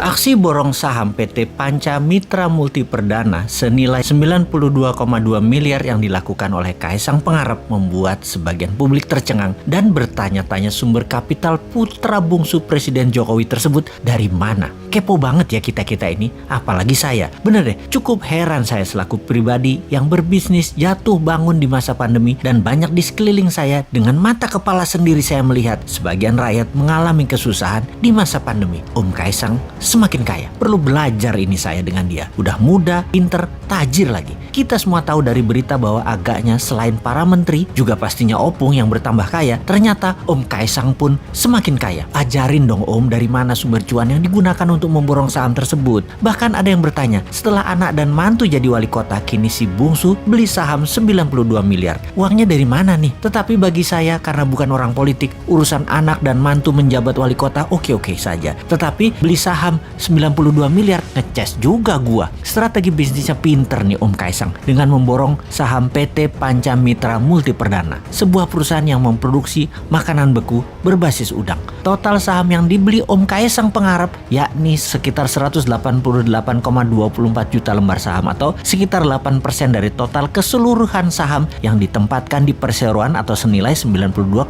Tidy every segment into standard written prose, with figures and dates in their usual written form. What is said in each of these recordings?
Aksi borong saham PT Panca Mitra Multi Perdana senilai 92,2 miliar yang dilakukan oleh Kaisang Pangarep membuat sebagian publik tercengang dan bertanya-tanya sumber kapital putra bungsu Presiden Jokowi tersebut dari mana. Kepo banget ya kita-kita ini, apalagi saya. Bener deh, cukup heran saya selaku pribadi yang berbisnis jatuh bangun di masa pandemi dan banyak di sekeliling saya dengan mata kepala sendiri saya melihat sebagian rakyat mengalami kesusahan di masa pandemi. Om Kaisang semakin kaya. Perlu belajar ini saya dengan dia. Udah muda, pinter, tajir lagi. Kita semua tahu dari berita bahwa agaknya selain para menteri, juga pastinya Opung yang bertambah kaya. Ternyata Om Kaisang pun semakin kaya. Ajarin dong Om dari mana sumber cuan yang digunakan untuk memborong saham tersebut. Bahkan ada yang bertanya, setelah anak dan mantu jadi wali kota, kini si bungsu beli saham 92 miliar. Uangnya dari mana nih? Tetapi bagi saya, karena bukan orang politik, urusan anak dan mantu menjabat wali kota oke-oke saja. Tetapi beli saham 92 miliar, ngeces juga gua. Strategi bisnisnya pinter nih Om Kaisang dengan memborong saham PT Panca Mitra Multi Perdana, sebuah perusahaan yang memproduksi makanan beku berbasis udang. Total saham yang dibeli Om Kaisang Pangarep yakni sekitar 188,24 juta lembar saham atau sekitar 8% dari total keseluruhan saham yang ditempatkan di perseroan atau senilai 92,2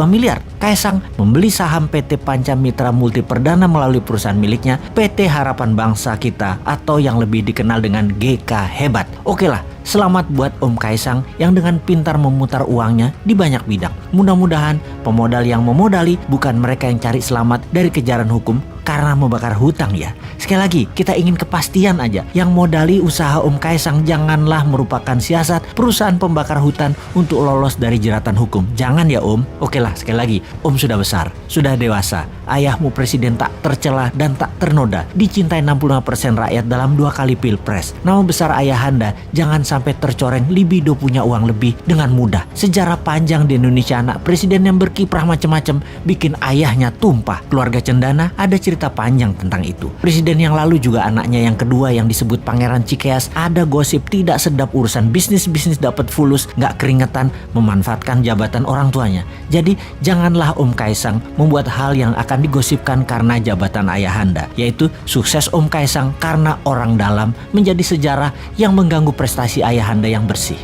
miliar. Kaisang membeli saham PT Panca Mitra Multi Perdana melalui perusahaan miliknya PT Harapan Bangsa Kita atau yang lebih dikenal dengan GK Hebat. Oke lah, selamat buat Om Kaisang yang dengan pintar memutar uangnya di banyak bidang. Mudah-mudahan pemodal yang memodali bukan mereka yang cari selamat dari kejaran hukum karena membakar hutang ya. Sekali lagi, kita ingin kepastian aja. Yang modali usaha Om Kaisang janganlah merupakan siasat perusahaan pembakar hutan untuk lolos dari jeratan hukum. Jangan ya Om. Oke lah, sekali lagi, Om sudah besar, sudah dewasa. Ayahmu presiden tak tercela dan tak ternoda. Dicintai 65% rakyat dalam 2 kali pilpres. Nama besar ayahanda jangan sampai tercoreng libido punya uang lebih dengan mudah. Sejarah panjang di Indonesia anak presiden yang berkiprah macam-macam bikin ayahnya tumpah. Keluarga Cendana ada cerita panjang tentang itu. Presiden yang lalu juga anaknya yang kedua yang disebut Pangeran Cikeas ada gosip tidak sedap urusan bisnis dapat fulus, gak keringetan memanfaatkan jabatan orang tuanya. Jadi janganlah Om Kaisang membuat hal yang akan digosipkan karena jabatan ayahanda, yaitu sukses Om Kaisang karena orang dalam menjadi sejarah yang mengganggu prestasi ayahanda yang bersih.